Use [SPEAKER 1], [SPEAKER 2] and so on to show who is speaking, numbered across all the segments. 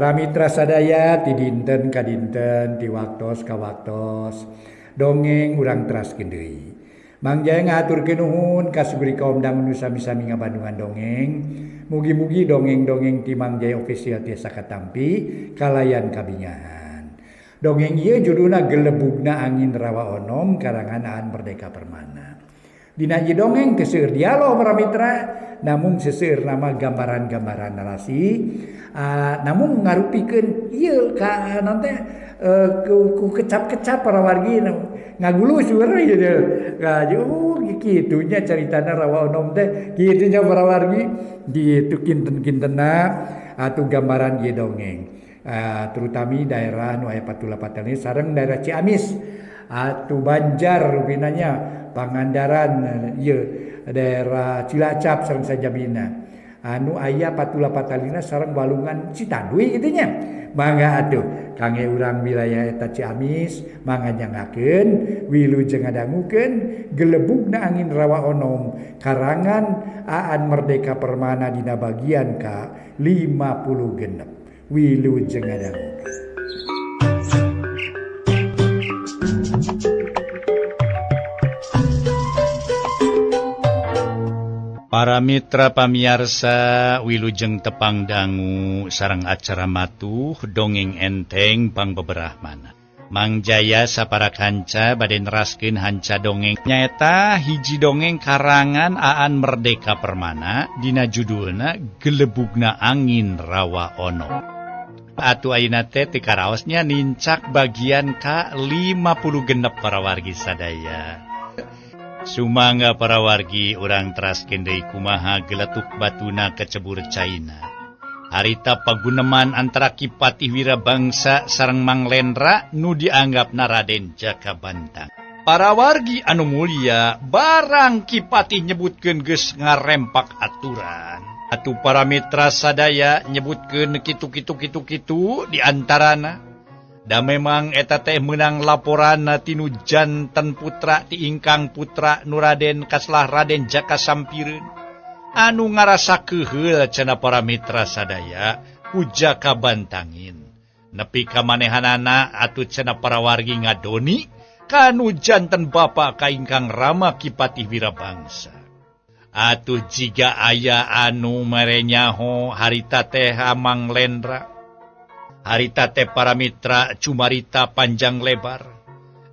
[SPEAKER 1] Para mitra sadaya ti dinten ka dinten ti waktos ka waktos dongeng urang teraskeun deui. Mang Jaya ngaturkeun nuhun ka suguri kaum dangu nu sami-sami ngabandungan dongeng. Mugi-mugi dongeng-dongeng ti Mang Jaya official tiasa katampi kalayan kabingahan. Dongeng ieu judulna Gelebugna Angin Rawa Onom karangan Aan Merdeka Permana. Dina ieu dongeng teu seueur dialog para mitra, namun seseueur nama gambaran-gambaran narasi. Namun ngarupikeun ieu ka nanti ku kecap-kecap para wargi ngagulu sueur ieu kitu nya caritana Rawa Onom teh kitu nya para wargi ditu kinten-kintenna atuh gambaran ieu dongeng. Terutami daerah nu aya Patula Patali sareng daerah Ciamis atuh Banjar rupinanya Pangandaran ieu daerah Cilacap sareng sajabina anu aya Patula Patalina sareng Walungan Citadui kitu nya. Mangga atuh kangge urang wilayah eta Ciamis mangga nyangakeun wilujeng ngadangukeun Gelebugna Angin Rawa Onom karangan Aan Merdeka Permana dina bagian ka 56. Wilujeng ngadangukeun.
[SPEAKER 2] Para mitra pamiarsa wilujeng tepang dangu sareng acara matuh dongeng enteng pang beberahmana. Mang Jaya sapara kanca bade neraskeun hanca dongeng nyaeta hiji dongeng karangan Aan Merdeka Permana dina judulna Gelebugna Angin Rawa Onom. Atuh ayeuna teh ti karaosnya nincak bagian ka 56 para wargi sadaya. Sumangga para wargi urang teraskeun deui kumaha geletuk batuna kecebur caina. Harita paguneman antara Kipatih Wirabangsa sareng Mang Lendra nu dianggapna Raden Jakabantang. Para wargi anu mulia, barang Kipatih nyebutkeun geus ngarempak aturan. Atuh para mitra sadaya nyebutkeun kitu di antarana da memang eta teh meunang laporan tinu janten putra ti ingkang putra nu Raden kaslah Raden Jaka Sampireun anu ngarasa keheul cenah para mitra sadaya ku Jaka Bantangin nepi ka manehanana atuh cenah para wargi ngadoni kanu janten bapa ka ingkang Rama Kipatih Wirabangsa. Atuh jiga aya anu mere nyaho harita teh Mang Lendra, harita teh para mitra cumarita panjang lebar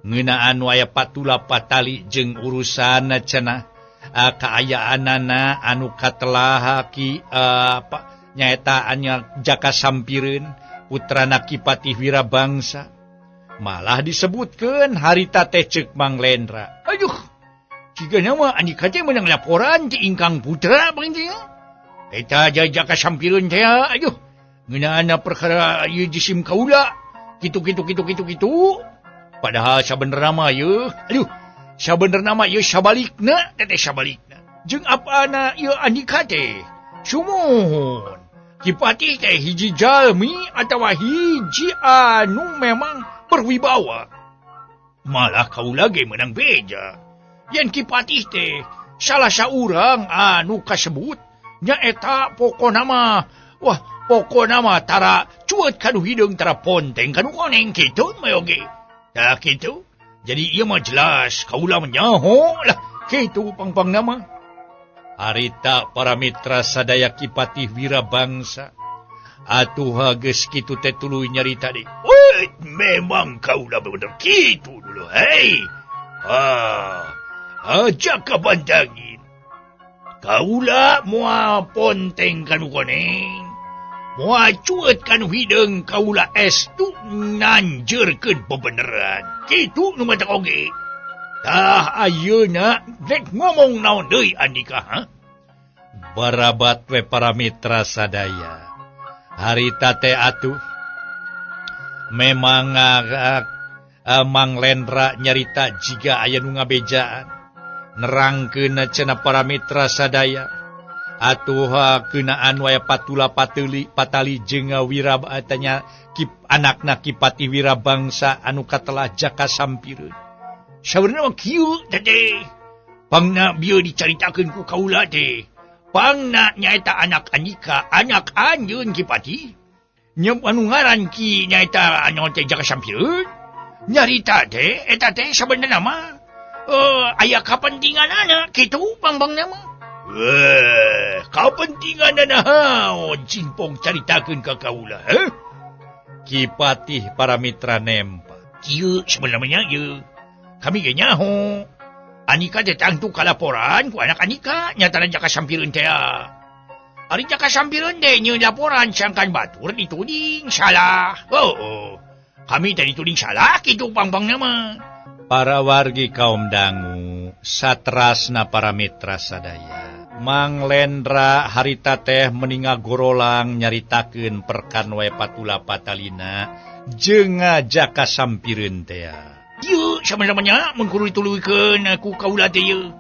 [SPEAKER 2] ngeunaan aya Patula Patali jeung urusan cenah kaayaanana anu katelah ki nyaeta anya Jaka Sampireun putrana Kipatih Wirabangsa. Malah disebutkeun harita teh ceuk Mang Lendra, aduh cigana mah andika teh meunang laporan ti ingkang putra begitu eta Jaka Sampireun teh aduh ngeunaan perkara ieu jisim kaula kitu. Padahal sabenerna mah ieu sabenerna mah ieu sabalikna teteh sabalikna. Jeung apana ieu andika teh? Sumuhun. Kipatih teh hiji jalmi atawa hiji anu memang berwibawa. Malah kaula ge meunang beja. Yen Kipatih teh salah saurang anu kasebut nyaeta pokona mah pokona mah tara cuet kanu hideung tara ponteng kanu koneng kitu mah oge. Tah kitu. Jadi ieu mah jelas kaula menyaho lah kitu pangpangna mah. Harita para mitra sadaya Kipatih Wirabangsa atuh geus kitu teh tuluy nyarita deui. Memang kaula bener kitu dulu. Hei. Jaka Bantangin. Kaula moal ponteng kanu koneng. Moal cuet kanu hideung kaula estu nanjeurkeun bebeneran. Kitu nu mata oge. Tah ayeuna rek ngomong naon deui andika ha? Barabat we para mitra sadaya. Harita teh atuh memang Mang Lendra nyarita jiga aya nu ngabejaan. Nerangkeun cenah para mitra sadaya atuh keunaan aya Patula Patali jeung Wirabanya anakna Kipatih Wirabangsa anu katelah Jaka Sampireun. Sabenerna mah kieu teh. Pangna bieu dicaritakeun ku kaula teh. Pangna nyaeta anak Andika, anak anjeun Kipatih.
[SPEAKER 3] Nya anu ngaran ki nyaeta anu teh jaka sampireun. Nyarita teh eta teh sabenerna mah aya kapentinganana kitu pangbangna mah. Kapentinganana naon Cimpong caritakeun ka kaula heh?
[SPEAKER 2] Ki Patih Paramitra nempa.
[SPEAKER 3] Kieu sebenarnya ye. Kami ge nyaho. Anika teh tangtu kalaporan ku anak Anika nyatana jaka sampireun teh. Ari jaka sampireun teh nyieun laporan sangkan batur dituding salah. Kami teh dituding salah kitu pangbangna mah.
[SPEAKER 2] Para wargi kaum dangu satrasna Paramitra sadaya. Mang Lendra harita teh meninga gorolang nyaritakeun perkan wae patula patalina jeung jaka sampireun teh.
[SPEAKER 3] Ieu sama-samanya mun kudu dituluykeun ku kaula teh ieu.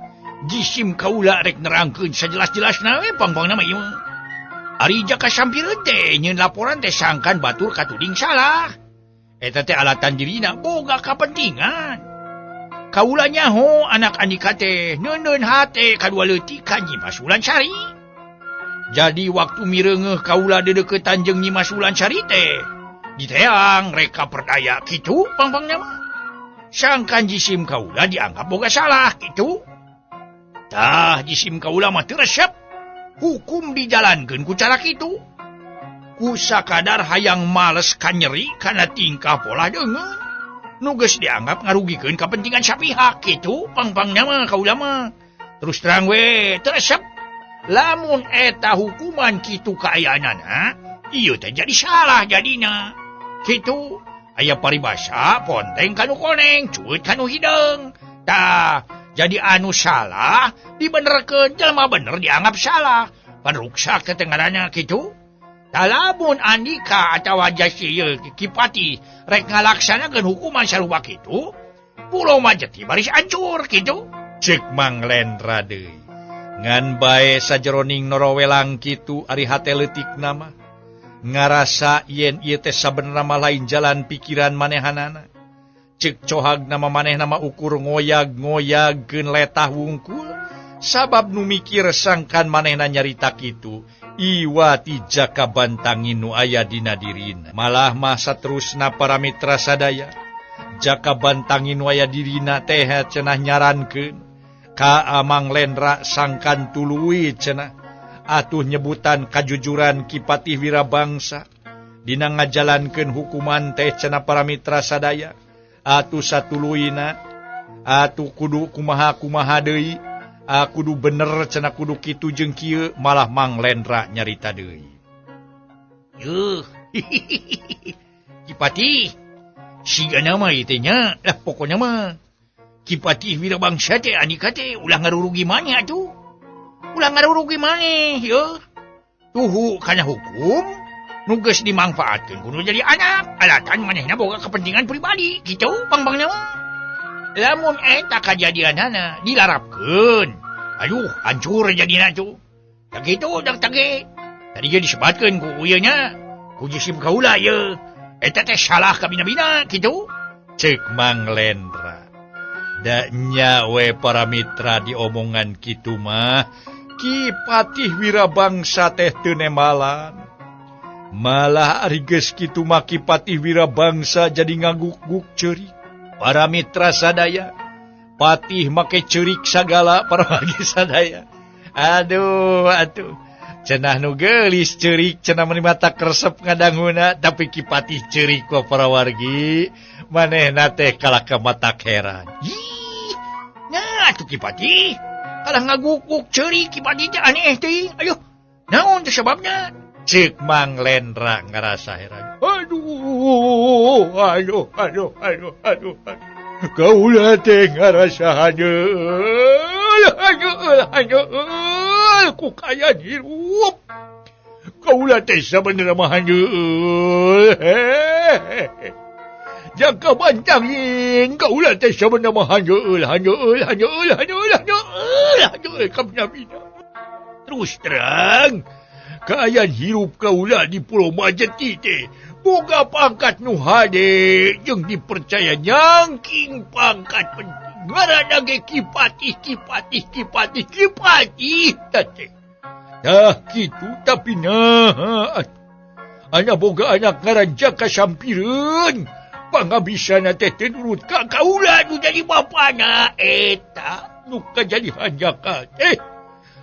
[SPEAKER 3] Jisim kaula rek nerangkeun sajelas-jelasna we pangbangna mah ieu. Ari jaka sampireun teh nyieun laporan teh sangkan batur katuding salah. Eta teh alatan dirina boga kapentingan. Kaula nyaho anak Andika teh neuneun hate kadua leutik ka Nyi Mas Wulansari. Jadi waktu mireungeuh kaula dedeuketan jeung Nyi Mas Wulansari teh diteang reka perdaya kitu pangbangna mah. Sangkan jisim kaula dianggap boga salah kitu. Tah jisim kaula mah teu resep. Hukum dijalankeun ku cara kitu. Ku sakadar hayang males kanyeri kana tingkah pola deungeun. Nu geus dianggap ngarugikeun kapentingan sapihak kitu pangpangna mah kaula mah. Terus terang we teu resep. Lamun eta hukuman kitu kaayaanana, ieu teh jadi salah jadina. Kitu aya paribasa ponteng kanu koneng, cueut kanu hideung. Tah, jadi anu salah dibenerkeun jelema bener dianggap salah. Panruksak teh ngaranna kitu. Lamun Andika atawa Jasieu Ki Patih rek ngalaksanakeun hukuman sarupa kitu, pulau Majeti baris ancur kitu.
[SPEAKER 2] Cek Mang Lendra deui. Ngan bae sajeroning norowelang kitu ari hate leutikna mah. Ngarasa yen ieu teh sabenerna mah lain jalan pikiran manehanana. Cek cohagna mah manehna mah ukur ngoyag-ngoyagkeun letah wungkul sabab nu mikir sangkan manehna nyarita kitu iwa ti jaka bantangin nu aya dina dirina. Malah mah saterusna Paramitra sadaya jaka bantangin nu aya dirina teh cenah nyarankeun ka Mang Lendra sangkan tuluy cenah atuh nyebutan kajujuran Ki Patih Wirabangsa dina ngajalankeun hukuman teh cenah Paramitra sadaya. Atuh satuluyna atuh kudu kumaha-kumaha deui, kudu bener cenah kudu kitu jeung kieu. Malah Mang Lendra nyarita deui.
[SPEAKER 3] Yuh. Ki Patih sigana mah ieu teh nya lah pokona mah Ki Patih Wirabangsa teh Andika teh ulah ngarurugi maneh atuh. Ulah ngarurugi maneh yeuh. Tuhu kana hukum nu geus dimangpaatkeun kudu jadi anak alatan manehna boga kepentingan pribadi kitu pangbangna mah. Lamun eta kajadianana dilarapkeun, aduh hancur jadina tuh. Tak kitu dak tage. Tadi ge disebatkeun ku ieu nya ku jisim kaula ieu. Eta teh salah kabina-bina kitu.
[SPEAKER 2] Cek Mang Lendra. Da nya we Paramitra diomongan kitu mah Ki Patih Wirabangsa teh teu nemalan. Malah ari geus kitu mah Ki Patih Wirabangsa jadi ngaguk-guk ceurik. Paramitra sadaya Patih make ceurik sagala para wargi sadaya. Aduh atuh cenah nu geulis ceurik cenah meni mata kresep ngadanguna tapi Ki Patih ceurik ku para wargi manehna teh kalah ka mata heran.
[SPEAKER 3] Ih, nah atuh Ki Patih kalah ngaguk-guk ceurik Ki Patih teh aneh teh. Ayo, naon teh sababna?
[SPEAKER 2] Cek Mang Lendra ngerasa heran.
[SPEAKER 3] Aduh. Kaula teh ngarasa hanyeul ku kaya hirup. Kaula teh sabenerna mah hanyeul. Jangka bantangin kaula teh sabenerna mah hanyeul kabina-bina. Terus terang kaayaan hirup kaula di Pulau Majeti teh boga pangkat nu hade jeung dipercaya nyangking pangkat penting. Ngaranna ge Ki Patih teh. Dah kitu tapi nah Anak boga anak ngaran Jaka Sampireun. Pangabisan teh teu nurut ka kaula nu jadi bapana eta nu jadi hanjaka teh.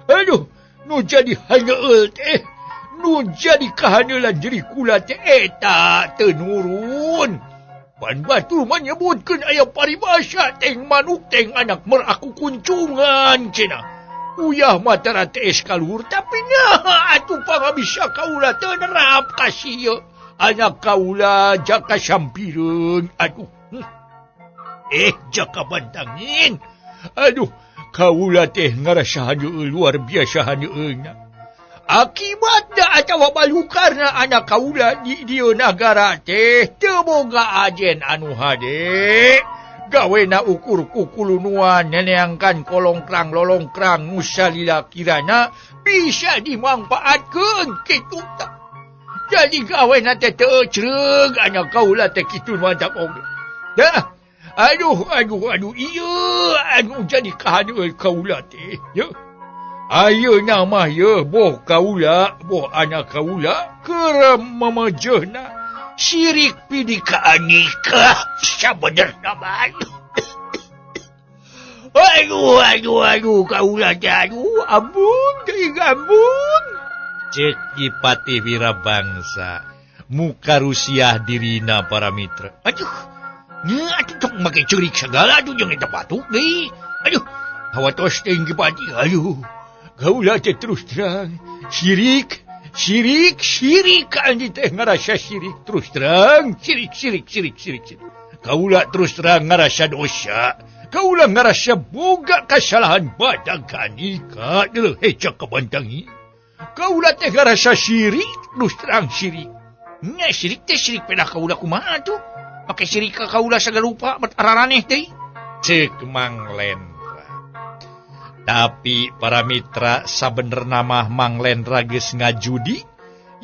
[SPEAKER 3] Aduh, nu jadi hanyeul teh. Nu jadi kahaneulan diri kula teh eta teu nurun. Pan batur menyebutkeun aya paribasa teng manuk teng anak meraku kuncungan cenah. Uyah matara teh kaluhur tapi nyaha atuh pangabisa kaula teu nerap ka sieu. Anak kaula Jaka Sampireun. Aduh. Jaka Bantangin. Aduh, kaula teh ngarasa hanyeul luar biasa hanyeulna. Akibatna atawa balukarna anak kaula di dieu nagara teh teu boga ajen anu hade. Gawena ukur kukulunuan neneangkan kolongkrang lolongkrang nu salila kirana bisa dimanfaatkeun kitu tah. Jadi gawena teh teu ceureuh anak kaula teh kitu mantap oge. Dah. Aduh ieu anu jadi kahaneuel kaula teh. Ye. Ayeuna mah ye boh kaula, boh anak kaula keur mamajehna sirik pidika anika sabenerna mah. Aduh kaula teh ampun teuing ampun.
[SPEAKER 2] Cek Kipatih Wirabangsa muka rusiah dirina para mitra.
[SPEAKER 3] Aduh, atuh tok make ceurik segala atuh jeung eta batuk deui. Aduh, hawatos teh Kipatih. Aduh, kaula teh terus terang sirik anjing teh ngarasa sirik terus terang sirik. Kaula terus terang ngarasa dosa. Kaula ngarasa boga kasalahan badag kanika deuh Jaka Bantangin. Kaula teh ngarasa sirik, terus terang sirik. Nya sirik teh sirik pedah kaula kumaha tuh? Make sirik ka kaula sagala rupa bet araraneh teh.
[SPEAKER 2] Cek Mang Lendra. Tapi para mitra sabenerna mah Mang Lendra geus ngajudi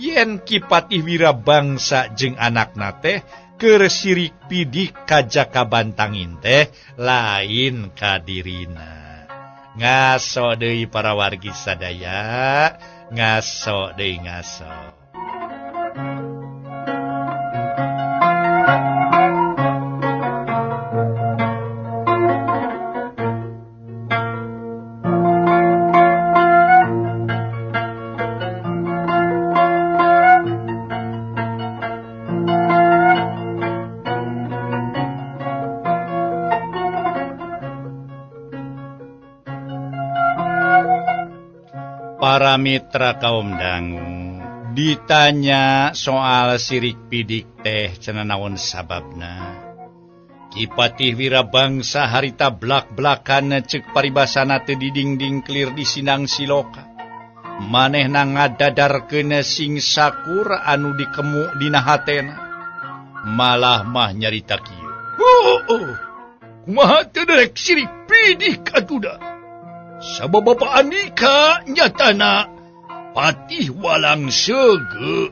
[SPEAKER 2] yen Kipatih Wirabangsa jeung anakna teh keur sirik pidik ka Jaka Bantangin teh lain ka dirina. Ngaso deui para wargi sadaya. Ngaso deui ngaso. Para mitra kaum dangu ditanya soal sirik pidik teh cenah naon sababna. Kipatih Wirabangsa harita blak-blakan cek paribasana teu didingding clear di Sindang Siloka. Manehna ngadadarkeun sing sakur anu dikemuk dina hatena. Malah mah nyarita kieu.
[SPEAKER 3] Kumaha teu derek sirik pidik atuh. Sabab Bapak Andika nyatana patih walang sege.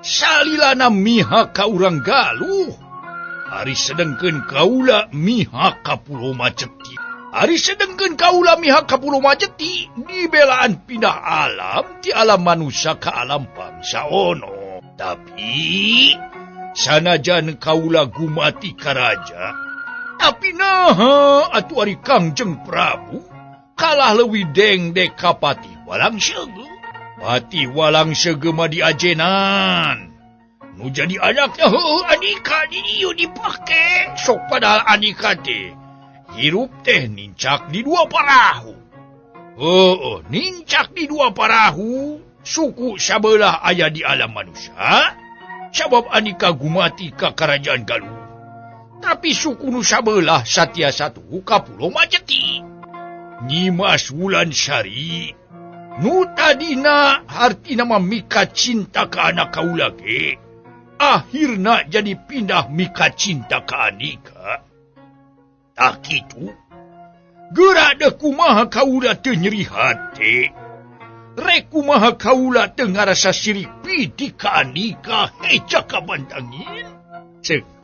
[SPEAKER 3] Salilana mihak ka urang Galuh. Ari sedengkeun kaula mihak ka Pulau Majeti. Ari sedengkeun kaula mihak ka Pulau Majeti dibelaan pindah alam ti alam manusia ka alam bangsa ono. Tapi sanajan kaula gumati ka raja, tapi naha atuh ari Kangjeng Prabu kalah leuwih dengdek ka Patih Walang Sege. Patih Walang Sege mah diajenan. Nu jadi anaknya Andika di dieu dipake. Sok padahal Andika teh hirup teh nincak di dua parahu. Nincak di dua parahu. Suku sabelah aya di alam manusia. Sabab Andika gumati ka kerajaan Galuh. Tapi suku nu sabelah satia satu ka Pulau Majeti. Nyimas Wulansari nu tadina hartina mika cinta ka anak kaula ge akhirna jadi pindah mika cinta ka Andika. Tak kitu geura deuh kumaha kaula teu nyeri hate, rek kumaha kaula teu ngarasa sirik pidik ka Andika Jaka Bantangin.
[SPEAKER 2] Cek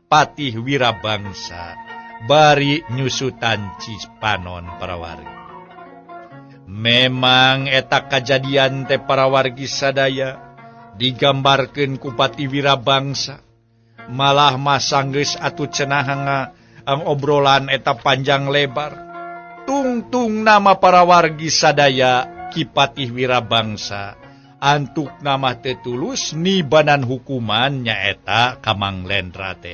[SPEAKER 2] Patih Wirabangsa bari nyusutan Cipanon para wargi. Memang eta kajadian teh para wargi sadaya digambarkeun ku Pati Wirabangsa malah masanggeus atuh cenah ang obrolan eta panjang lebar tungtung nama para wargi sadaya Ki Patih Wirabangsa antuk nama tetulus nibanan hukuman nyaeta ka Mang Lendra teh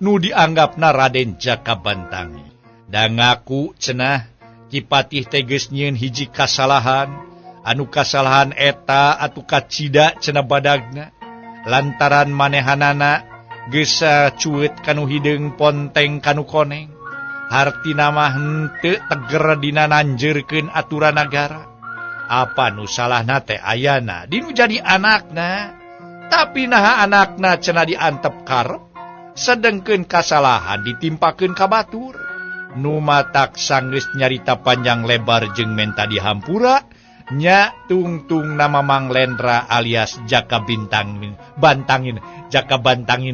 [SPEAKER 2] nu dianggapna Raden Jakabantangi da ngaku cenah Ki Patih teh geus nyieun hiji kasalahan anu kasalahan eta atuh kacida cenah badagna lantaran manehanana geus cueut kanu hideung ponteng kanu koneng hartina mah henteu teger dina nanjeurkeun aturan nagara apa nu salahna teh ayana dinu jadi anakna tapi naha anakna cenah diantep karep sedengkeun kasalahan ditimpakeun ka batur nu matak sanggeus nyarita panjang lebar jeung menta dihampura nya tungtung nama Mang Lendra alias Jakabantangin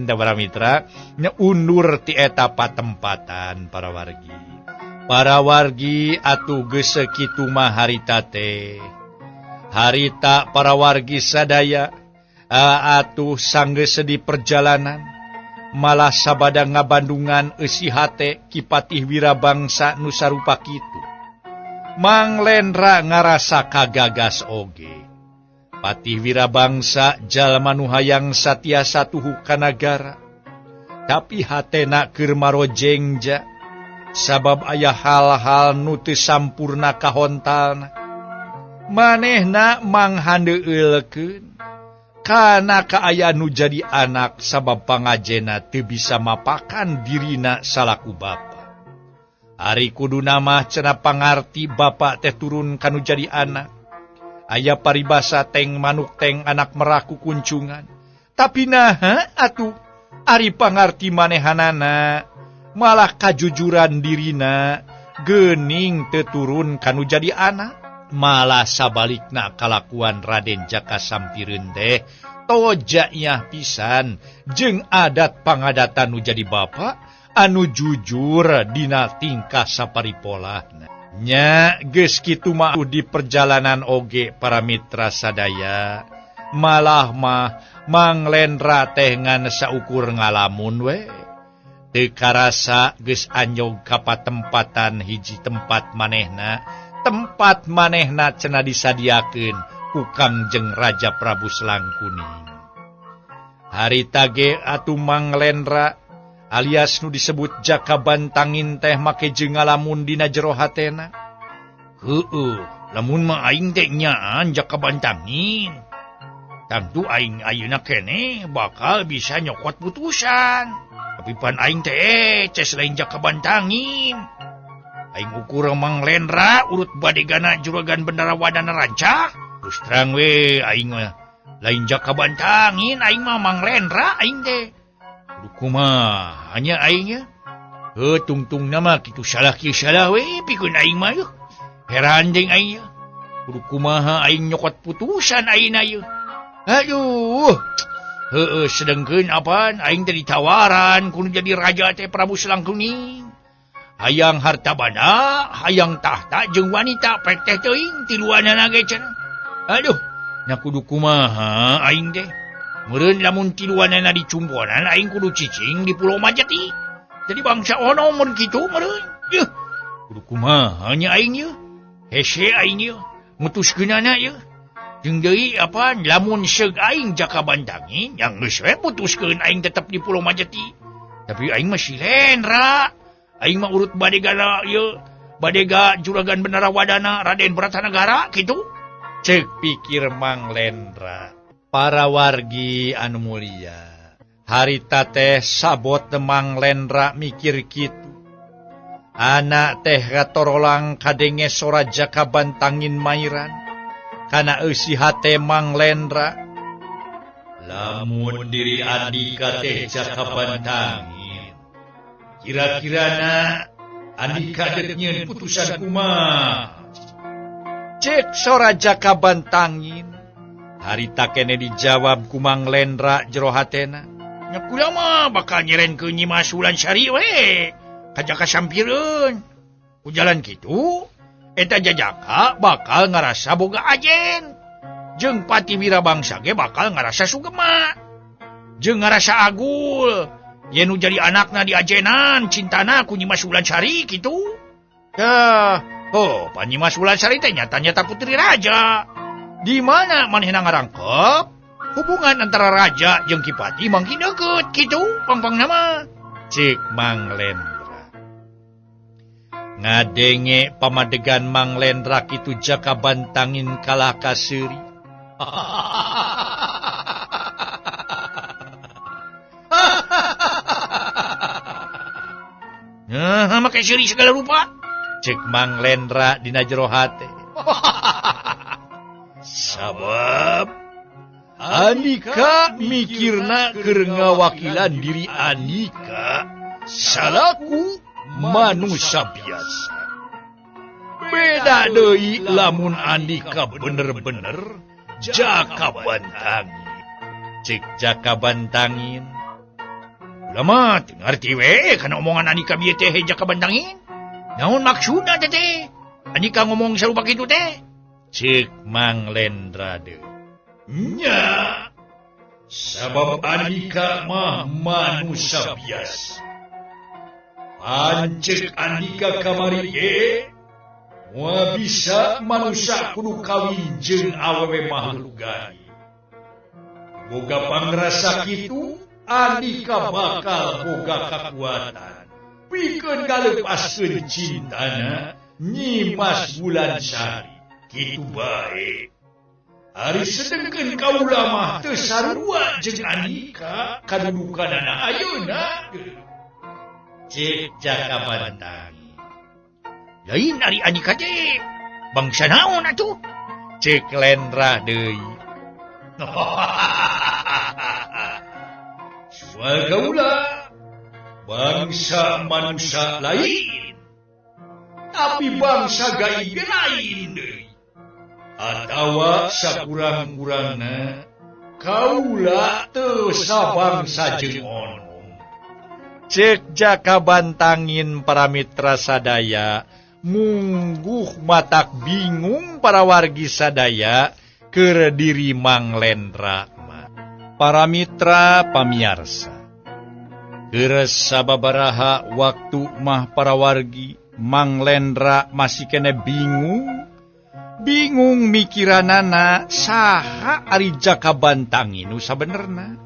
[SPEAKER 2] da para mitra nya undur ti eta patempatan para wargi atuh geus sakitu mah harita teh harita para wargi sadaya atuh sanggeus di perjalanan malah sabada ngabandungan eusi hate Ki Patih Wirabangsa nu sarupa kitu Mang Lendra ngarasa kagagas oge. Patih Wirabangsa jalma nu hayang satiasa tuhu ka nagara. Tapi hatena keur marojengja sabab aya hal-hal nu teu sampurna kahontalna. Manehna manghandeulekeun kana kaaya nu jadi anak sabab pangajena teu bisa mapakan dirina salaku bapa. Ari kuduna mah cenah pangarti bapa teh turun kanu jadi anak. Aya paribasa teng manuk teng anak meraku kuncungan. Tapi naha atuh ari pangarti manehanana malah kajujuran dirina geuning teu turun kanu jadi anak. Malah sabalikna kalakuan Raden Jaka Sampireun teh toja iah pisan jeung adat pangadatan nu jadi bapa anu jujur dina tingkah saparipolahna. Nya geus kitu mah di perjalanan oge para mitra sadaya malah mah Mang Lendra teh ngan saukur ngalamun we teu karasa geus anyog ka patempatan hiji tempat manehna cenah disadiakeun ku Kangjeng Raja Prabu Selangkuning. Harita ge atuh Mang Lendra alias nu disebut Jakabantangin teh make jeung ngalamun dina jero hatena. Heueuh, lamun mah aing teh nyaan Jakabantangin. Tentu aing ayeuna keneh bakal bisa nyokot putusan. Tapi pan aing teh ces lain Jakabantangin. Aing ukur Mang Lendra urut badegana juragan Bendarawadana Rancah. Terus terang we aing mah lain Jakabantangin, aing mah Mang Lendra aing teh. Kumaha hanya aingnya tungtung nama kitu salah we pikeun aing mah yeuh heran jeung aing ya kumaha aing nyokot putusan ayeuna yeuh aduh heueuh sedengkeun apaan aing teh ditawaran kudu jadi raja teh Prabu Selangkuning hayang harta banda hayang tahta jeung wanita pek teh teuing tiluanana ge cenah aduh nya kudu kumaha aing teh meureun lamun tiluanana dicumponan aing kudu cicing di Pulau Majati. Jadi bangsa ono mun kitu meureun. Yeuh. Kudu kumaha nya aing yeuh? Hese aing yeuh. Mutuskeunana yeuh. Jeung deui apaan lamun seug aing Jakabantangin yang geus we putuskeun aing tetep di Pulau Majati. Tapi aing masih Lendra. Aing mah urut badegana yeuh. Badega juragan Bendarawadana Raden Bratanagara kitu. Ceuk pikir Mang Lendra. Para wargi anu mulia, harita teh sabot Mang Lendra mikir kitu. Anak teh katorolang kadenge sora Jakabantangin mairan, kana eusi hate Mang Lendra. Lamun diri andika teh Jakabantangin, kira-kirana andika dek nyieun putusan kumaha? Cek sora Jakabantangin. Harita kene dijawab ku Mang Lendra jero hatena. Nya kula mah bakal nyerenkeun Nyi Masulan Sari we ka Jaka Sampireun. Ku jalan kitu eta Jajaka bakal ngarasa boga ajen.
[SPEAKER 3] jeung Pati Wirabangsa ge bakal ngarasa sugema. Jeung ngarasa agul. Yen nu jadi anakna diajenan cintana ku Nyi Mas Wulansari kitu. Tah, pan Nyi Mas Wulansari teh nyata-nyata putri raja. Di mana manehna ngarangkep hubungan antara raja jeung Kipati mangkin deukeut kitu pangpangna mah. Cik Mang Lendra. Ngadenge pamadegan Mang Lendra kitu jaka bantangin kalah ka seuri. Make seuri segala rupa. Cek Mang Lendra dina jero hate. Sabab Andika mikirna keur ngawakilan diri Andika salaku manusia biasa. Beda deui lamun Andika bener-bener jaka bantangin. Cek jaka bantangin. Lama ngerti we kana omongan Andika bieu teh jaka bantangin. Naon maksudna teh? Andika ngomong sarupa kitu teh? Cek Mang Lendra deui. Nya, sabab Andika mah manusia biasa. Pancek Andika kamari ge, moal bisa manusia kudu kawin jeung awewe makhluk gaib. Boga pangrasa kitu, Andika bakal boga kakuatan. Pikeun galepaskeun cintana Nyi Mas Wulansari. Kitu bae. Ari sedengkeun kaula mah teu sarua jeung Andika kadudukanana ayeuna. Cek jaka bantangin. Lain ari Andika teh bangsa naon atuh? Cek Lendra deui. Soal kaula bangsa manusia lain. Tapi bangsa gaib lain deui. Atawa sakurang-kurangna kaula teu sabangsa jeung onom. Cek jaka bantangin para mitra sadaya, mungguh matak bingung para wargi sadaya keur diri Mang Lendra. Para mitra pamiarsa, keur sababaraha waktu mah para wargi Mang Lendra masih kene bingung mikiranana saha ari jaka bantangin nu sabenerna.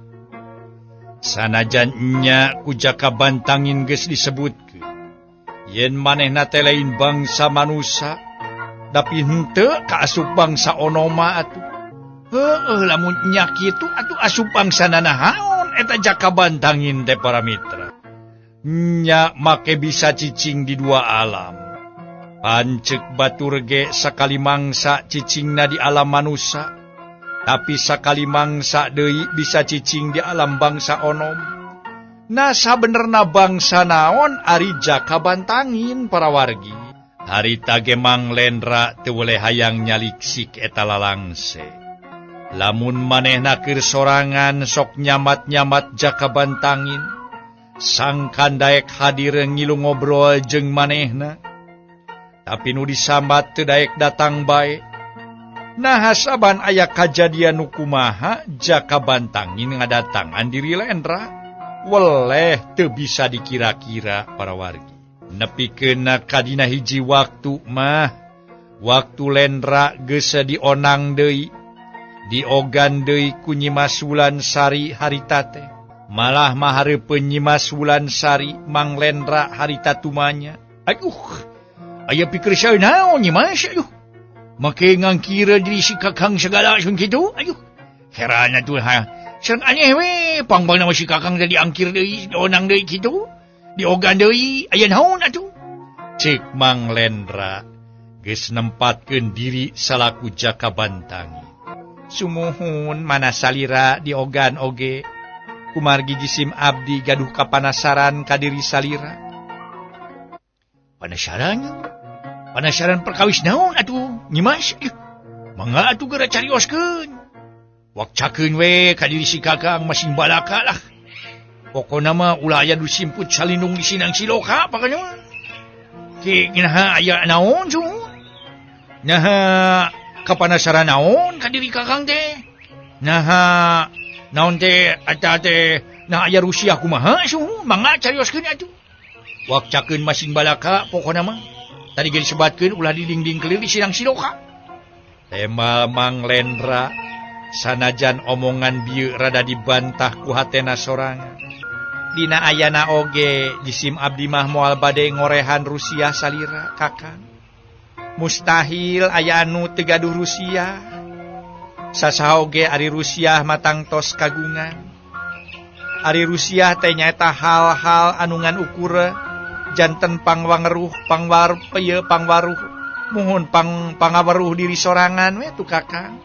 [SPEAKER 3] Sanajan nya ku jaka bantangin geus disebutkeun yen manehna teh lain bangsa manusia tapi henteu kaasup bangsa onoma atuh. Heueuh lamun nya kitu atuh asup bangsana nahaon eta jaka bantangin teh para mitra. Nya make bisa cicing di dua alam. Pancek batur ge sakali mangsa cicingna di alam manusia, tapi sakali mangsa deui bisa cicing di alam bangsa onom. Nah sabenerna bangsa naon ari jaka bantangin para wargi. Harita ge Mang Lendra teu boleh hayang nyaliksik eta lalangse. Lamun manehna keur sorangan sok nyamat-nyamat jaka bantangin, sangkan daek hadir ngilu ngobrol jeung manehna. Tapi nu disambat teu daek datang bae. Nah saban aya kajadian nu kumaha jaka bantangin ngadatangan diri Lendra, weleh teu bisa dikira-kira para wargi. Nepikeun ka dina hiji waktu mah, waktu Lendra geus dionang deui, diogan deui ku Nyi Mas Wulansari harita teh. Malah mahareupeun Nyi Mas Wulansari Mang Lendra harita tumanya. Aya pikir saya naon Nyi Mas, make ngangkira diri si Kakang segala sun kitu, heran atuh ha. Sen aneh we, pangbangna si Kakang teh diangkir deui, dionang deui kitu, diogan deui, aya naon atuh? Cek Mang Lendra geus nempatkeun diri salaku jaka bantangin. Sumuhun mana salira diogan oge, kumargi jisim abdi gaduh kapanasaran ka diri salira. Panasaran perkawis naon atuh Nyi Mas? Mangga atuh geura carioskeun. Wakcakeun we ka diri si Kakang masing balaka lah. Pokona mah ulah aya nu simput salindung di sinang siloka pakanya. Ki ginaha aya naon su? Nah kapanasaran naon ka diri kakang teh? Nah, naon teh eta teh na aya Rusia kumaha suhu mangga carioskeun atuh. Wakcakeun masing balaka pokona mah. Tadi ge disebatkeun ulah didingding kelir di sidang sidoka. Tema Mang Lendra sanajan omongan bieu rada dibantah ku hatena sorangan. Dina ayana oge jisim abdi mah moal bade ngorehan Rusia salira kakang. Mustahil aya anu teu gaduh Rusia. Sasaha oge ari Rusia matangtos kagungan. Ari Rusia teh nyaeta hal-hal anu ngan ukur janten pangwangeruh pangwaruh muhun pangaweruh diri sorangan we tu kakang.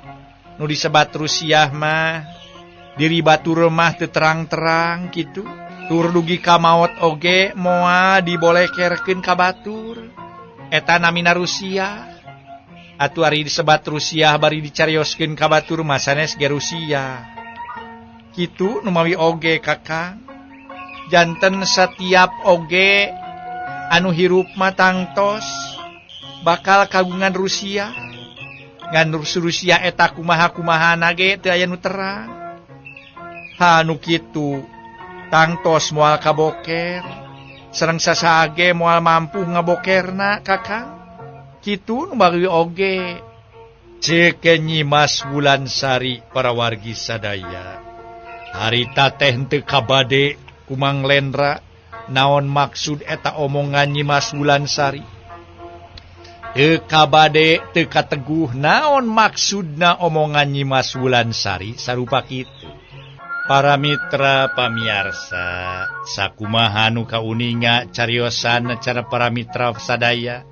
[SPEAKER 3] Nu disebat Rusia mah diri batur mah teu terang-terang kitu. Tur dugi ka maot oge moal dibolekerkeun ka batur. Eta namina Rusia. Atuh ari disebat Rusia bari dicarioskeun ka batur mah sanes ge Rusia. Kitu nu mawi oge kakang. Janten setiap oge anu hirup mah tangtos bakal kagungan Rusia. Ngan Rusia eta kumaha-kumahana ge teu aya nu terang. Hanu kitu tangtos moal kaboker, sareng sasage moal mampu ngabokerna kakang. Kitu nu bagi oge ceuk Nyi Mas Wulansari para wargi sadaya. Harita teh teu kabade ku Mang Lendra naon maksud eta omongan Nyi Mas Wulansari. Teu kabade teu kateguh naon maksudna omongan Nyi Mas Wulansari sarupa kitu. Para mitra pamiarsa, sakumaha nu kauninga cariosan cara para mitra sadaya,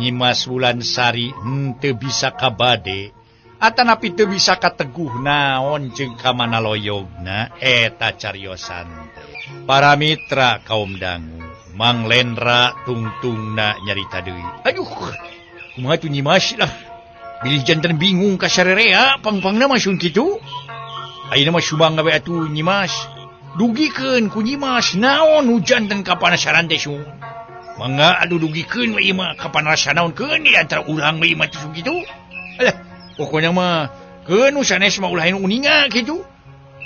[SPEAKER 3] Nyi Mas Wulansari henteu bisa kabade, atanapi teu bisa kateguh naon jeung kamana loyogna eta cariosan. Para mitra kaum dangu, Mang Lendra tungtungna nyarita deui. Aduh, kumaha tu Nyi Mas lah. Bilih janten bingung ka sarerea pangpangna mah sun kitu. Ayeuna mah subang gawe atuh Nyi Mas. Dugikeun ku Nyi Mas naon hujan dan kapanasaran teh sun. Mangga adu dugikeun we ieu mah kapanasaran naonkeun di antara urang we mah teh kitu. Alah, pokona mah keun nu sanes mah ulah anu uninga kitu.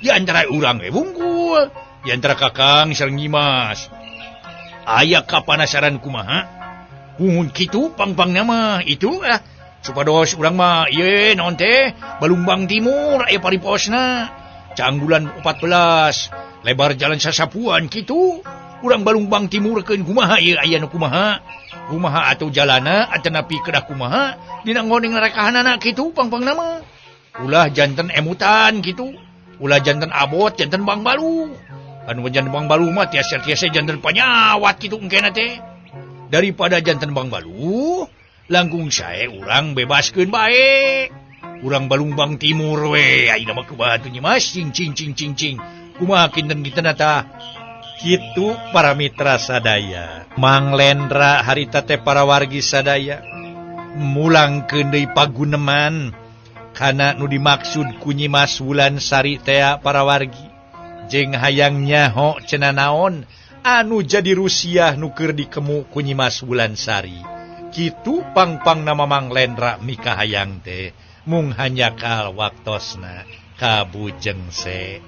[SPEAKER 3] Di antara urang we wungkul, di antara kakang sareng Nyi Mas. Aya kapanasaran kumaha? Muhun kitu pangpangna mah itu supados urang mah ieu naon teh Balumbang Timur aya pariposna. Canggulan 14 lebar jalan sasapuan kitu. Urang Balumbang Timur keun kumaha ieu aya nu kumaha? Kumaha atuh jalana atanapi kedah kumaha? Dina ngoneng rekahanana kitu pangpangna mah. Ulah janten emutan kitu. Ulah janten abot, janten Bang Balu. Anu janten Bang Balu mah tiasa-tiasa janten panyawat kitu engkena teh. Daripada janten Bang Balu, langkung sae urang bebaskeun bae. Urang Balumbang Timur we, ayeuna mah kumaha Nyi Mas cing. Kumaha kinten-kinten eta? Kitu para mitra sadaya. Mang Lendra harita teh para wargi sadaya. Mulangkeun deui paguneman kana nu dimaksud ku Nyi Mas Wulansari teh para wargi. Jeung hayang nyaho cenah naon anu jadi Rusia nu keur dikemu ku Nyi Mas Wulansari. Kitu pangpang nama Mang Lendra mika hayang teh mung hanya kal waktosna kabujeng see.